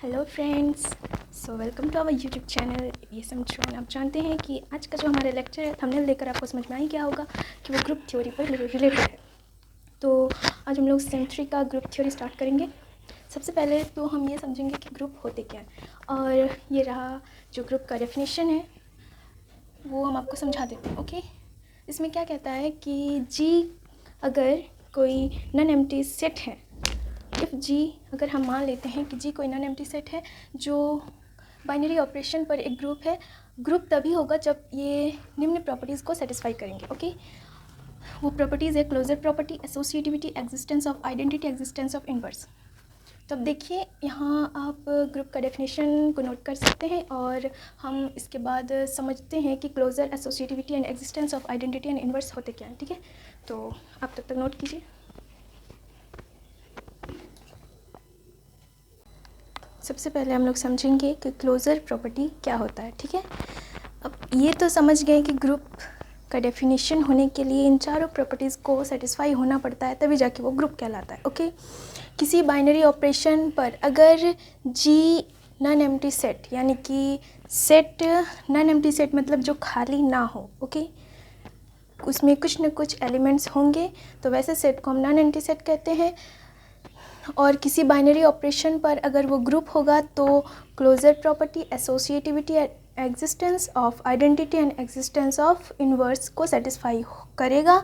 Hello friends, so welcome to our YouTube channel ये समझो। आप जानते हैं कि आज का जो हमारा लेक्चर है थंबनेल देखकर आपको समझ में आ ही गया होगा कि वो ग्रुप थ्योरी पर रिलेटेड है। तो आज हम लोग सेम 3 का ग्रुप थ्योरी स्टार्ट करेंगे। सबसे पहले तो हम ये समझेंगे कि ग्रुप होते क्या हैं, और ये रहा जो ग्रुप का डेफिनेशन है वो हम आपको समझा देते हैं। ओके, इसमें क्या कहता है कि जी अगर कोई नॉन एम्प्टी सेट है, इफ़ जी अगर हम मान लेते हैं कि जी कोई नॉन एम्प्टी सेट है जो बाइनरी ऑपरेशन पर एक ग्रुप है, ग्रुप तभी होगा जब ये निम्न प्रॉपर्टीज़ को सेटिस्फाई करेंगे। ओके, वो प्रॉपर्टीज़ है closure property, associativity, existence of identity, existence of inverse. तो अब देखिए यहाँ आप ग्रुप का डेफिनेशन को नोट कर सकते हैं और हम इसके बाद समझते हैं कि closure, associativity and existence of identity and inverse होते क्या हैं। ठीक है, तो आप तब तक नोट कीजिए। सबसे पहले हम लोग समझेंगे कि क्लोजर प्रॉपर्टी क्या होता है। ठीक है, अब ये तो समझ गए कि ग्रुप का डेफिनेशन होने के लिए इन चारों प्रॉपर्टीज़ को सेटिस्फाई होना पड़ता है, तभी जाके वो ग्रुप कहलाता है। ओके, किसी बाइनरी ऑपरेशन पर अगर जी नॉन एम्प्टी सेट, यानी कि सेट नॉन एम्प्टी सेट मतलब जो खाली ना हो, ओके, उसमें कुछ न कुछ एलिमेंट्स होंगे, तो वैसे सेट को हम नॉन एम्प्टी सेट कहते हैं। और किसी बाइनरी ऑपरेशन पर अगर वो ग्रुप होगा तो closure property, associativity, existence of identity and existence of inverse को सेटिस्फाई करेगा,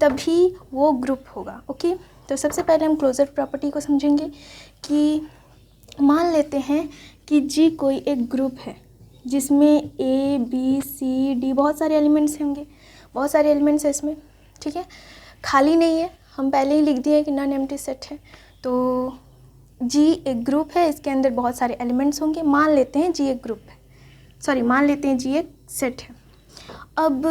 तभी वो ग्रुप होगा। ओके, तो सबसे पहले हम क्लोजर प्रॉपर्टी को समझेंगे कि मान लेते हैं कि जी कोई एक ग्रुप है जिसमें ए बी सी डी बहुत सारे एलिमेंट्स होंगे, बहुत सारे एलिमेंट्स है इसमें। ठीक है, खाली नहीं है, हम पहले ही लिख दिए कि नॉन एम्प्टी सेट है। तो जी एक ग्रुप है, इसके अंदर बहुत सारे एलिमेंट्स होंगे। मान लेते हैं जी एक ग्रुप है, मान लेते हैं जी एक सेट है। अब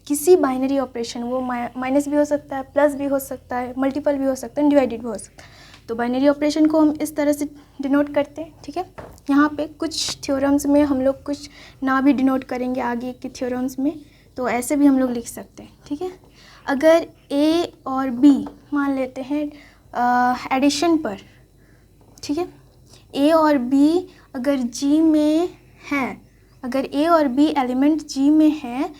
किसी बाइनरी ऑपरेशन, वो माइनस भी हो सकता है, प्लस भी हो सकता है, मल्टीपल भी हो सकता है, डिवाइडेड भी हो सकता है। तो बाइनरी ऑपरेशन को हम इस तरह से डिनोट करते हैं। ठीक है, यहाँ पे कुछ थ्योरम्स में हम लोग कुछ ना भी डिनोट करेंगे आगे के थ्योरम्स में, तो ऐसे भी हम लोग लिख सकते हैं। ठीक है, अगर ए और बी मान लेते हैं एडिशन पर, ठीक है, ए और बी अगर जी में है, अगर ए और बी एलिमेंट जी में है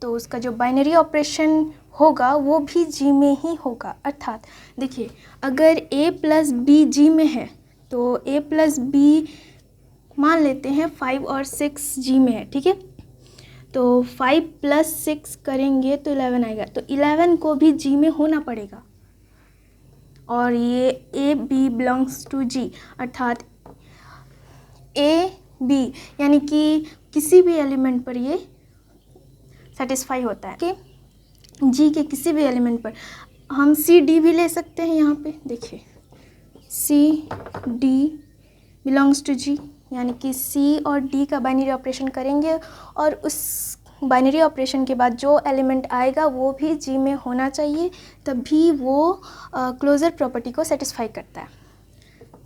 तो उसका जो बाइनरी ऑपरेशन होगा वो भी जी में ही होगा। अर्थात देखिए, अगर ए प्लस बी जी में है तो ए प्लस बी मान लेते हैं 5 और 6 जी में है। ठीक है, तो 5 + 6 करेंगे तो 11 आएगा, तो 11 को भी जी में होना पड़ेगा। और ये ए बी बिलोंग्स टू जी, अर्थात ए बी यानी कि किसी भी एलिमेंट पर ये सेटिस्फाई होता है कि जी के किसी भी एलिमेंट पर। हम सी डी भी ले सकते हैं, यहाँ पे देखिए सी डी बिलोंग्स टू जी, यानी कि सी और डी का बाइनरी ऑपरेशन करेंगे और उस बाइनरी ऑपरेशन के बाद जो एलिमेंट आएगा वो भी जी में होना चाहिए, तभी वो क्लोजर प्रॉपर्टी को सेटिस्फाई करता है।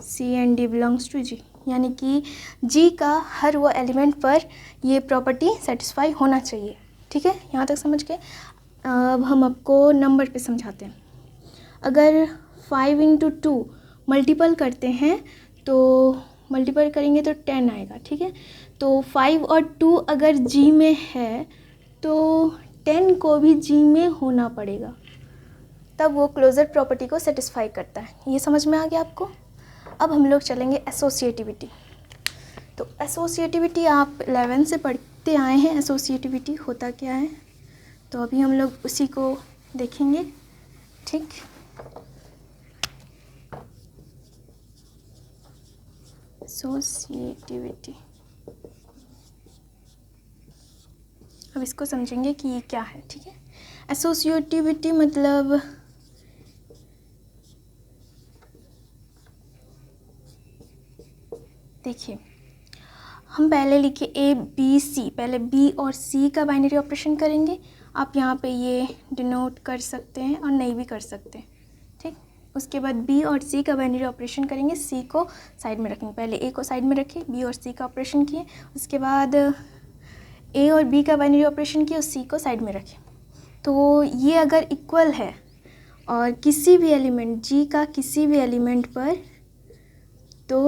सी एंड डी बिलोंग्स टू जी, यानी कि जी का हर वो एलिमेंट पर ये प्रॉपर्टी सेटिस्फाई होना चाहिए। ठीक है, यहाँ तक समझ के अब हम आपको नंबर पे समझाते हैं। अगर 5 × 2 मल्टीपल करते हैं तो मल्टीपल करेंगे तो 10 आएगा। ठीक है, तो 5 और 2 अगर जी में है तो 10 को भी जी में होना पड़ेगा, तब वो क्लोजर प्रॉपर्टी को सेटिस्फाई करता है। ये समझ में आ गया आपको। अब हम लोग चलेंगे एसोसिएटिविटी। तो एसोसिएटिविटी आप 11 से पढ़ते आए हैं, एसोसिएटिविटी होता क्या है, तो अभी हम लोग उसी को देखेंगे। ठीक, एसोसिएटिविटी, अब इसको समझेंगे कि ये क्या है। ठीक है, एसोसिएटिविटी मतलब देखिए, हम पहले लिखे ए बी सी, पहले बी और सी का बाइनरी ऑपरेशन करेंगे। आप यहाँ पे ये डिनोट कर सकते हैं और नहीं भी कर सकते। ठीक, उसके बाद बी और सी का बाइनरी ऑपरेशन करेंगे, सी को साइड में रखेंगे, पहले ए को साइड में रखे, बी और सी का ऑपरेशन किए, उसके बाद ए और बी का बाइनरी ऑपरेशन किए और सी को साइड में रखे। तो ये अगर इक्वल है और किसी भी एलिमेंट जी का किसी भी एलिमेंट पर तो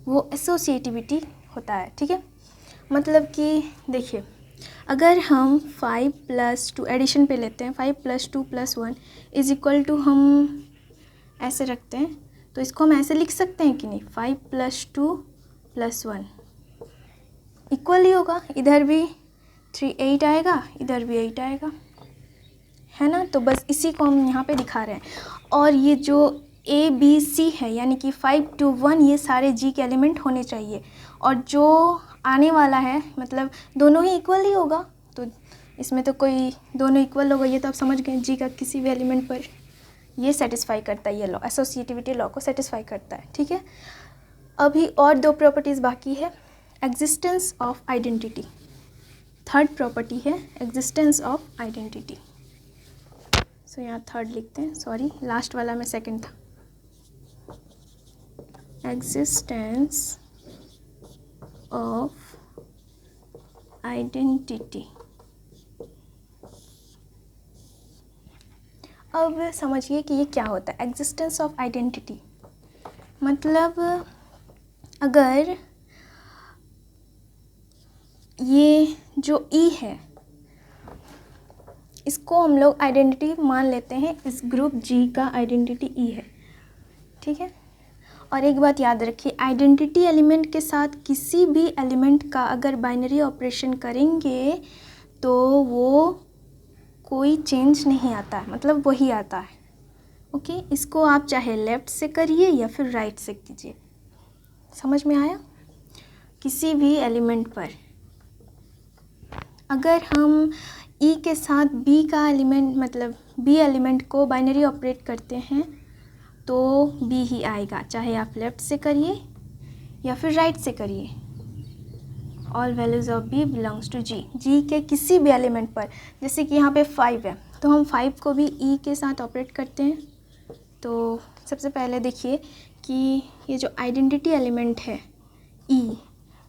वो एसोसिएटिविटी होता है, ठीक है। मतलब कि देखिए, अगर हम 5 + 2 एडिशन पे लेते हैं, 5 + 2 + 1 इज़ इक्वल टू, हम ऐसे रखते हैं, तो इसको हम ऐसे लिख सकते हैं कि नहीं, 5 + 2 + 1 इक्वल ही होगा, इधर भी 3 8 आएगा, इधर भी 8 आएगा, है ना। तो बस इसी को हम यहाँ पे दिखा रहे हैं। और ये जो ABC है, यानी कि 5 to 1, ये सारे G के एलिमेंट होने चाहिए। और जो आने वाला है, मतलब दोनों ही इक्वल ही होगा, तो इसमें तो कोई दोनों इक्वल होगा, ये तो आप समझ गए। G का किसी भी एलिमेंट पर ये सेटिस्फाई करता है, ये लॉ एसोसिएटिविटी लॉ को सेटिस्फाई करता है, ठीक है। अभी और 2 प्रॉपर्टीज़ बाकी है। Existence of identity, third property है एग्जिस्टेंस ऑफ आइडेंटिटी। सो यहाँ थर्ड लिखते हैं, सॉरी लास्ट वाला में सेकंड था। Existence of identity. अब समझिए कि ये क्या होता है एग्जिस्टेंस ऑफ आइडेंटिटी। मतलब अगर ये जो ई है, इसको हम लोग आइडेंटिटी मान लेते हैं, इस ग्रुप जी का आइडेंटिटी ई है, ठीक है। और एक बात याद रखिए, आइडेंटिटी एलिमेंट के साथ किसी भी एलिमेंट का अगर बाइनरी ऑपरेशन करेंगे तो वो कोई चेंज नहीं आता है, मतलब वही आता है, ओके। इसको आप चाहे लेफ़्ट से करिए या फिर राइट से कीजिए, समझ में आया। किसी भी एलिमेंट पर अगर हम ई के साथ बी का एलिमेंट, मतलब बी एलिमेंट को बाइनरी ऑपरेट करते हैं तो बी ही आएगा, चाहे आप लेफ़्ट से करिए या फिर राइट से करिए। All values of B belongs to G, G के किसी भी एलिमेंट पर, जैसे कि यहाँ पे 5 है, तो हम 5 को भी ई के साथ ऑपरेट करते हैं। तो सबसे पहले देखिए कि ये जो आइडेंटिटी एलिमेंट है ई,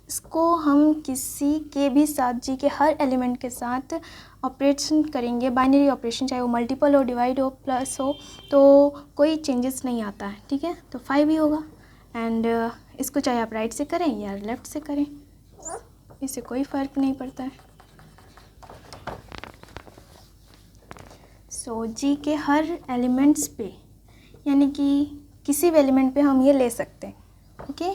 इसको हम किसी के भी साथ, जी के हर एलिमेंट के साथ ऑपरेशन करेंगे, बाइनरी ऑपरेशन, चाहे वो मल्टीपल हो, डिवाइड हो, प्लस हो, तो कोई चेंजेस नहीं आता है, ठीक है। तो 5 ही होगा। एंड इसको चाहे आप राइट से करें या लेफ़्ट से करें, इससे कोई फ़र्क नहीं पड़ता है। सो जी के हर एलिमेंट्स पे, यानी कि किसी भी एलिमेंट पे हम ये ले सकते हैं, ओके।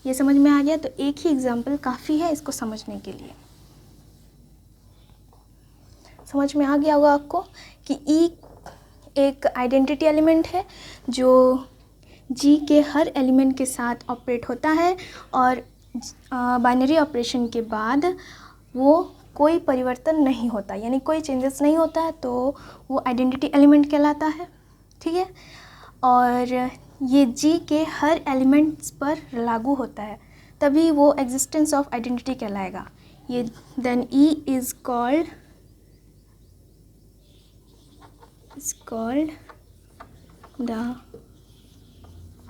ये समझ में आ गया। तो एक ही एग्जांपल काफ़ी है इसको समझने के लिए। समझ में आ गया होगा आपको कि ई एक आइडेंटिटी एलिमेंट है जो जी के हर एलिमेंट के साथ ऑपरेट होता है, और बाइनरी ऑपरेशन के बाद वो कोई परिवर्तन नहीं होता, यानी कोई चेंजेस नहीं होता है, तो वो आइडेंटिटी एलिमेंट कहलाता है, ठीक है। और ये जी के हर एलिमेंट्स पर लागू होता है, तभी वो एग्जिस्टेंस ऑफ आइडेंटिटी कहलाएगा। ये then E is called the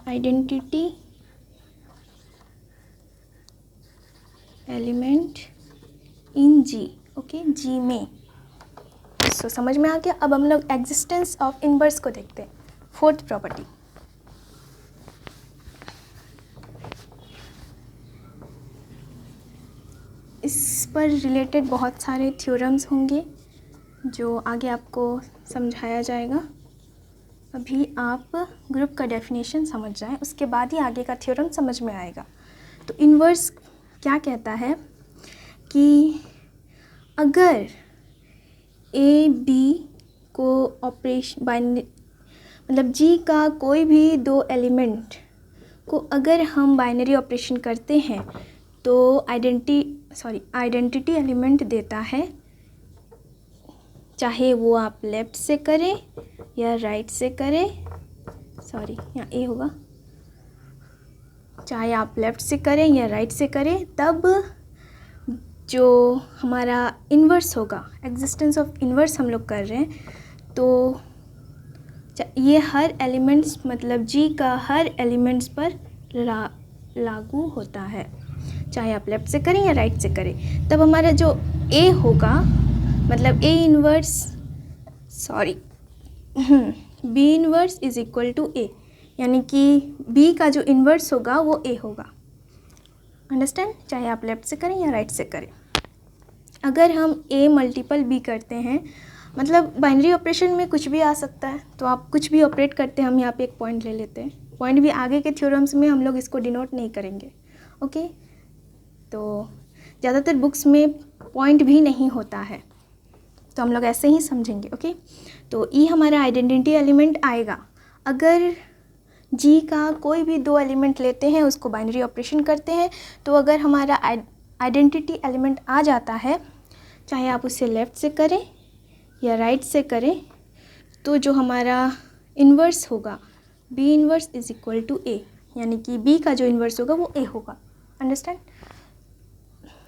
identity element in G, okay, G में। सो समझ में आ गया। अब हम लोग एग्जिस्टेंस ऑफ इनवर्स को देखते हैं, फोर्थ प्रॉपर्टी। इस पर रिलेटेड बहुत सारे थ्योरम्स होंगे जो आगे आपको समझाया जाएगा। अभी आप ग्रुप का डेफिनेशन समझ जाएं, उसके बाद ही आगे का थ्योरम समझ में आएगा। तो इनवर्स क्या कहता है कि अगर ए बी को ऑपरेशन मतलब जी का कोई भी 2 एलिमेंट को अगर हम बाइनरी ऑपरेशन करते हैं तो आइडेंटिटी एलिमेंट देता है, चाहे वो आप लेफ़्ट से करें या राइट से करें, यहाँ ए होगा, चाहे आप लेफ़्ट से करें या राइट से करें, तब जो हमारा इन्वर्स होगा, एग्जिस्टेंस ऑफ इन्वर्स हम लोग कर रहे हैं, तो ये हर एलिमेंट्स, मतलब जी का हर एलिमेंट्स पर लागू होता है, चाहे आप लेफ़्ट से करें या राइट से करें। तब हमारा जो ए होगा, मतलब B inverse is equal to A, यानी कि B का जो इन्वर्स होगा वो A होगा। अंडरस्टैंड? चाहे आप लेफ़्ट से करें या राइट से करें। अगर हम A मल्टीपल B करते हैं, मतलब बाइनरी ऑपरेशन में कुछ भी आ सकता है, तो आप कुछ भी ऑपरेट करते हैं, हम यहाँ पे एक पॉइंट ले लेते हैं। पॉइंट भी आगे के थ्योरम्स में हम लोग इसको डिनोट नहीं करेंगे, ओके। तो ज़्यादातर बुक्स में पॉइंट भी नहीं होता है, तो हम लोग ऐसे ही समझेंगे, ओके। तो E हमारा आइडेंटिटी एलिमेंट आएगा। अगर G का कोई भी 2 एलिमेंट लेते हैं, उसको बाइनरी ऑपरेशन करते हैं, तो अगर हमारा आइडेंटिटी एलिमेंट आ जाता है, चाहे आप उसे लेफ़्ट से करें या राइट से करें, तो जो हमारा इन्वर्स होगा B inverse is equal to A, यानी कि B का जो इन्वर्स होगा वो A होगा। अंडरस्टैंड?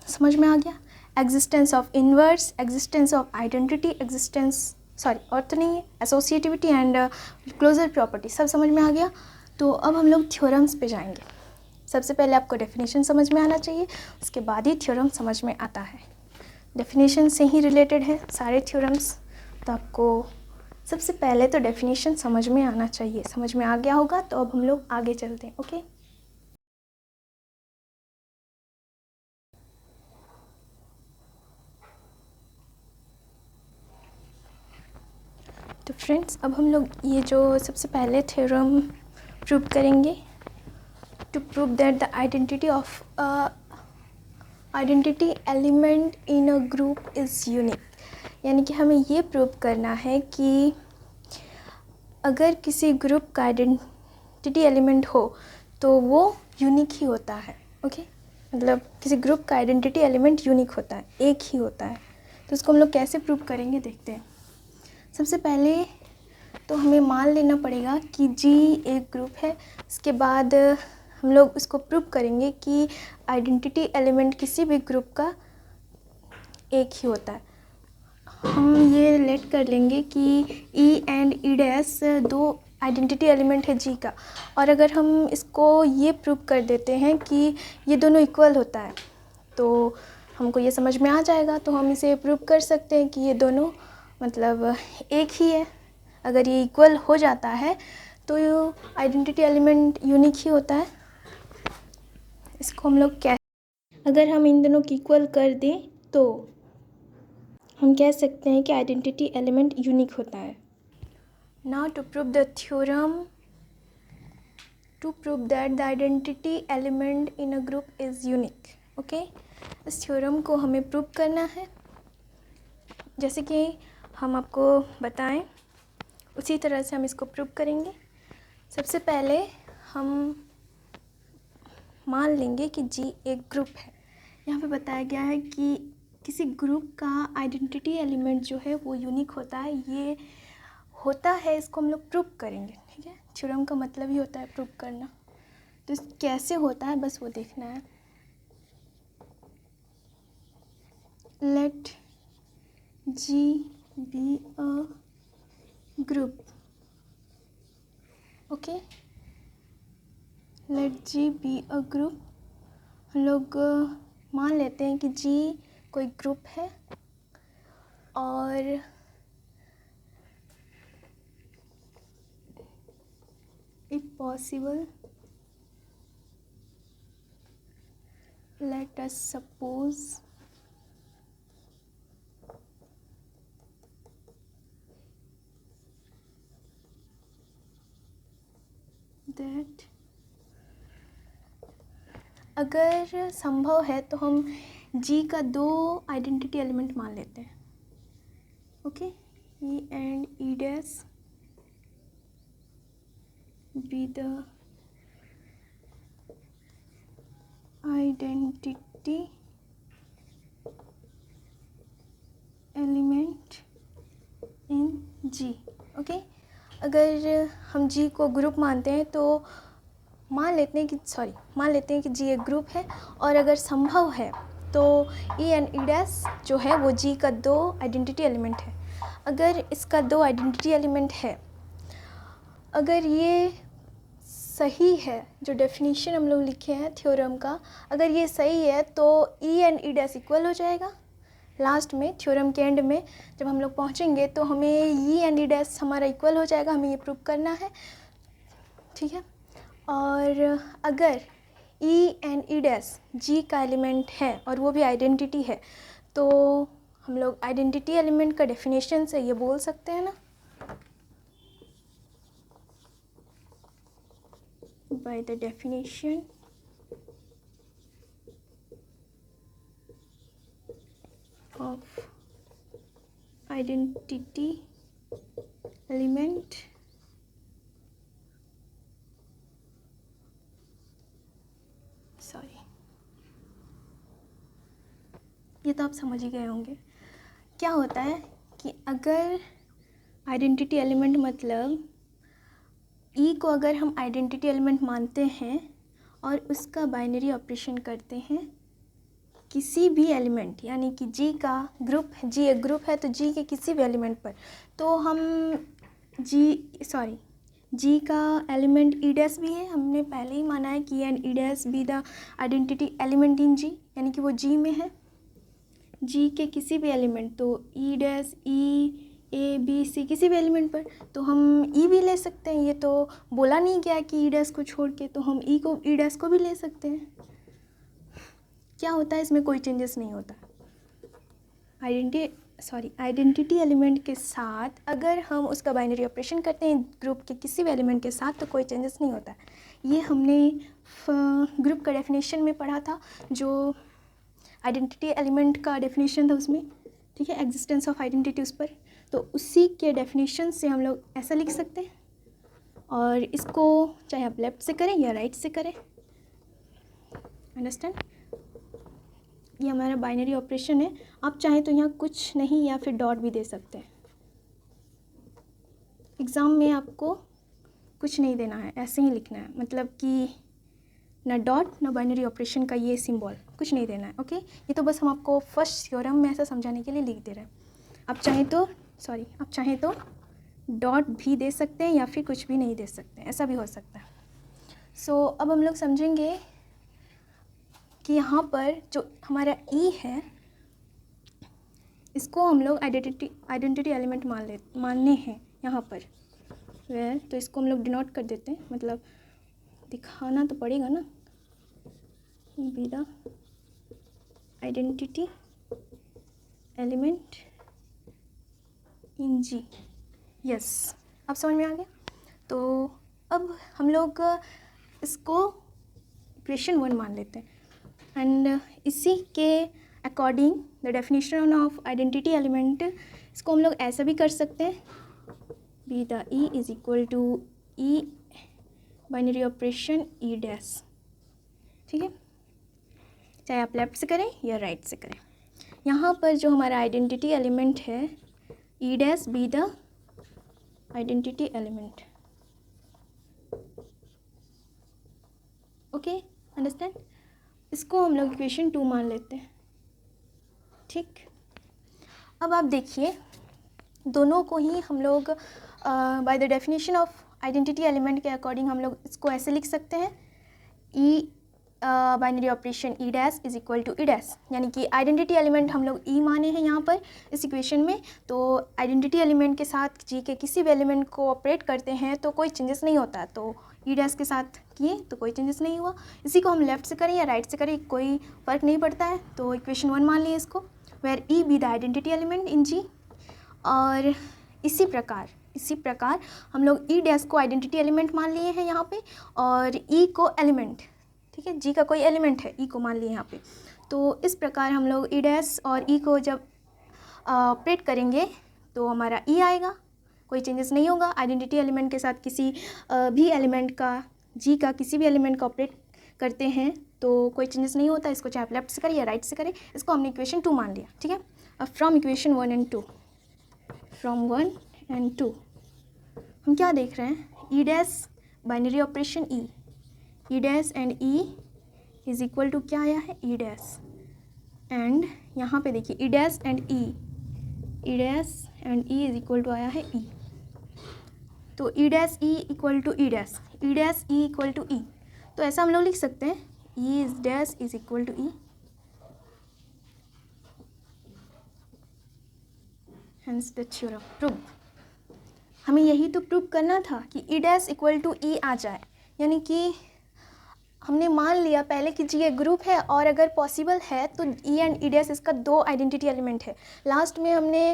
समझ में आ गया? Existence of inverse, existence of identity, और तो नहीं है, एसोसिएटिविटी एंड क्लोजर प्रॉपर्टी, सब समझ में आ गया। तो अब हम लोग थ्योरम्स पे जाएंगे। सबसे पहले आपको डेफिनेशन समझ में आना चाहिए, उसके बाद ही थ्योरम समझ में आता है। डेफिनेशन से ही रिलेटेड है सारे थ्योरम्स, तो आपको सबसे पहले तो डेफिनेशन समझ में आना चाहिए। समझ में आ गया होगा तो अब हम लोग आगे चलते हैं, ओके। तो फ्रेंड्स, अब हम लोग ये जो सबसे पहले थ्योरम प्रूव करेंगे, to prove that the identity element in a group is unique. यानी कि हमें ये प्रूव करना है कि अगर किसी ग्रुप का आइडेंटिटी एलिमेंट हो तो वो यूनिक ही होता है, ओके। मतलब किसी ग्रुप का आइडेंटिटी एलिमेंट यूनिक होता है, एक ही होता है। तो उसको हम लोग कैसे प्रूव करेंगे, देखते हैं। सबसे पहले तो हमें मान लेना पड़ेगा कि G एक ग्रुप है। उसके बाद हम लोग उसको प्रूव करेंगे कि आइडेंटिटी एलिमेंट किसी भी ग्रुप का एक ही होता है। हम ये रिलेट कर लेंगे कि E and E dash 2 identity element है G का, और अगर हम इसको ये प्रूव कर देते हैं कि ये दोनों इक्वल होता है, तो हमको ये समझ में आ जाएगा। तो हम इसे प्रूव कर सकते हैं कि ये दोनों मतलब एक ही है। अगर ये इक्वल हो जाता है तो ये आइडेंटिटी एलिमेंट यूनिक ही होता है। इसको हम लोग अगर हम इन दोनों को इक्वल कर दें तो हम कह सकते हैं कि आइडेंटिटी एलिमेंट यूनिक होता है। Now to prove the theorem to prove that the identity element in a group is unique, okay. इस थ्योरम को हमें प्रूव करना है। जैसे कि हम आपको बताएं उसी तरह से हम इसको प्रूव करेंगे। सबसे पहले हम मान लेंगे कि G एक ग्रुप है। यहाँ पे बताया गया है कि किसी ग्रुप का आइडेंटिटी एलिमेंट जो है वो यूनिक होता है। ये होता है, इसको हम लोग प्रूव करेंगे, ठीक है। थ्योरम का मतलब ही होता है प्रूव करना। तो कैसे होता है बस वो देखना है। Let G be a group, okay. Let G be a group. हम लोग मान लेते हैं कि G कोई ग्रुप है और if possible let us suppose that अगर संभव है तो हम G का 2 आइडेंटिटी एलिमेंट मान लेते हैं, okay. E and E dash be the identity element in G, okay. अगर हम G को ग्रुप मानते हैं तो मान लेते हैं कि G एक ग्रुप है, और अगर संभव है तो E एंड E डैश जो है वो G का 2 आइडेंटिटी एलिमेंट है। अगर इसका 2 आइडेंटिटी एलिमेंट है, अगर ये सही है, जो डेफिनेशन हम लोग लिखे हैं थ्योरम का, अगर ये सही है तो E and E dash equal हो जाएगा। लास्ट में थ्योरम के एंड में जब हम लोग पहुँचेंगे तो हमें E एंड E डैश हमारा इक्वल हो जाएगा। हमें ये प्रूव करना है। ठीक है। और अगर ई एंड ई डैश जी का एलिमेंट है और वो भी आइडेंटिटी है, तो हम लोग आइडेंटिटी एलिमेंट का डेफिनेशन से ये बोल सकते हैं ना, bye the definition of identity element sorry, ये तो आप समझ ही गए होंगे। क्या होता है कि अगर आइडेंटिटी एलिमेंट मतलब ई को अगर हम आइडेंटिटी एलिमेंट मानते हैं और उसका बाइनरी ऑपरेशन करते हैं किसी भी एलिमेंट, यानी कि जी का ग्रुप, जी एक ग्रुप है तो जी के किसी भी एलिमेंट पर, तो हम जी का एलिमेंट ई डैश भी है, हमने पहले ही माना है कि and E dash be the identity element in G, यानी कि वो जी में है, जी के किसी भी एलिमेंट, तो E dash E A B C किसी भी एलिमेंट पर, तो हम ई भी ले सकते हैं। ये तो बोला नहीं गया कि ई डैश को छोड़ के, तो हम ई को ई डैश को भी ले सकते हैं। क्या होता है इसमें, कोई चेंजेस नहीं होता। आइडेंटिटी एलिमेंट के साथ अगर हम उसका बाइनरी ऑपरेशन करते हैं ग्रुप के किसी भी एलिमेंट के साथ, तो कोई चेंजेस नहीं होता। ये हमने ग्रुप का डेफिनेशन में पढ़ा था, जो आइडेंटिटी एलिमेंट का डेफिनेशन था उसमें, ठीक है, एग्जिस्टेंस ऑफ आइडेंटिटी उस पर, तो उसी के डेफिनेशन से हम लोग ऐसा लिख सकते हैं। और इसको चाहे आप लेफ़्ट से करें या राइट से करें, अंडरस्टैंड। ये हमारा बाइनरी ऑपरेशन है। आप चाहें तो यहाँ कुछ नहीं या फिर डॉट भी दे सकते हैं। एग्ज़ाम में आपको कुछ नहीं देना है, ऐसे ही लिखना है, मतलब कि ना डॉट ना बाइनरी ऑपरेशन का ये सिंबल कुछ नहीं देना है, ओके। ये तो बस हम आपको फर्स्ट थ्योरम में ऐसा समझाने के लिए लिख दे रहे हैं। आप चाहें तो डॉट भी दे सकते हैं या फिर कुछ भी नहीं दे सकते हैं, ऐसा भी हो सकता है। सो अब हम लोग समझेंगे कि यहाँ पर जो हमारा ई है, इसको हम लोग आइडेंटिटी एलिमेंट मानने हैं यहाँ पर, वेयर, तो इसको हम लोग डिनोट कर देते हैं, मतलब दिखाना तो पड़ेगा ना, be the identity element in G. Yes, अब समझ में आ गया। तो अब हम लोग इसको इक्वेशन 1 मान लेते हैं, एंड इसी के according the definition of identity element, इसको हम लोग ऐसा भी कर सकते हैं, be the e is equal to e binary operation E dash, ठीक है, चाहे आप लेफ्ट से करें या राइट से करें। यहाँ पर जो हमारा आइडेंटिटी एलिमेंट है, E dash be the identity element, okay, understand. इसको हम लोग इक्वेशन 2 मान लेते हैं, ठीक। अब आप देखिए, दोनों को ही हम लोग by the definition of identity element के अकॉर्डिंग हम लोग इसको ऐसे लिख सकते हैं, E binary operation E dash is equal to E dash, यानी कि आइडेंटिटी एलिमेंट हम लोग ई माने हैं यहाँ पर इस इक्वेशन में, तो आइडेंटिटी एलिमेंट के साथ जी के किसी भी एलिमेंट को ऑपरेट करते हैं तो कोई चेंजेस नहीं होता, तो ई डैश के साथ किए तो कोई चेंजेस नहीं हुआ। इसी को हम लेफ्ट से करें या राइट से करें कोई फ़र्क नहीं पड़ता है, तो इक्वेशन 1 मान लिए इसको, where E be the identity element in G. और इसी प्रकार हम लोग ई डैश को आइडेंटिटी एलिमेंट मान लिए हैं यहाँ पे, और ई को एलिमेंट, ठीक है, जी का कोई एलिमेंट है, ई को मान लिए यहाँ पे। तो इस प्रकार हम लोग ई डैश और ई को जब ऑपरेट करेंगे तो हमारा ई आएगा, कोई चेंजेस नहीं होगा। आइडेंटिटी एलिमेंट के साथ किसी भी एलिमेंट का, जी का किसी भी एलिमेंट का ऑपरेट करते हैं तो कोई चेंजेस नहीं होता। इसको चाहे आप लेफ्ट से करें या राइट से करें, इसको हमने इक्वेशन 2 मान लिया, ठीक है। अब from equation 1 and 2, from 1 and 2 हम क्या देख रहे हैं, E dash binary operation E dash and E is equal to क्या आया है, ई डैश, एंड यहाँ पे देखिए E dash and E is equal to आया है ई, तो E dash E equal to E dash E equal to E, तो ऐसा हम लोग लिख सकते हैं, E is dash is equal to e, hence the theorem proved। हमें यही तो प्रूव करना था कि ई डैश इक्वल टू ई आ जाए, यानी कि हमने मान लिया पहले कि जी ये ग्रुप है और अगर पॉसिबल है तो ई एंड ई डैश इसका दो आइडेंटिटी एलिमेंट है। लास्ट में हमने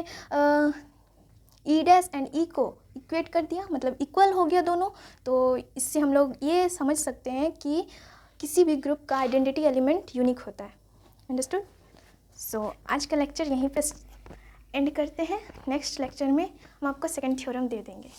ई डैश एंड ई को इक्वेट कर दिया, मतलब इक्वल हो गया दोनों। तो इससे हम लोग ये समझ सकते हैं कि किसी भी ग्रुप का आइडेंटिटी एलिमेंट यूनिक होता है। अंडरस्टूड? सो आज का लेक्चर यहीं पे एंड करते हैं। नेक्स्ट लेक्चर में हम आपको सेकंड थ्योरम दे देंगे।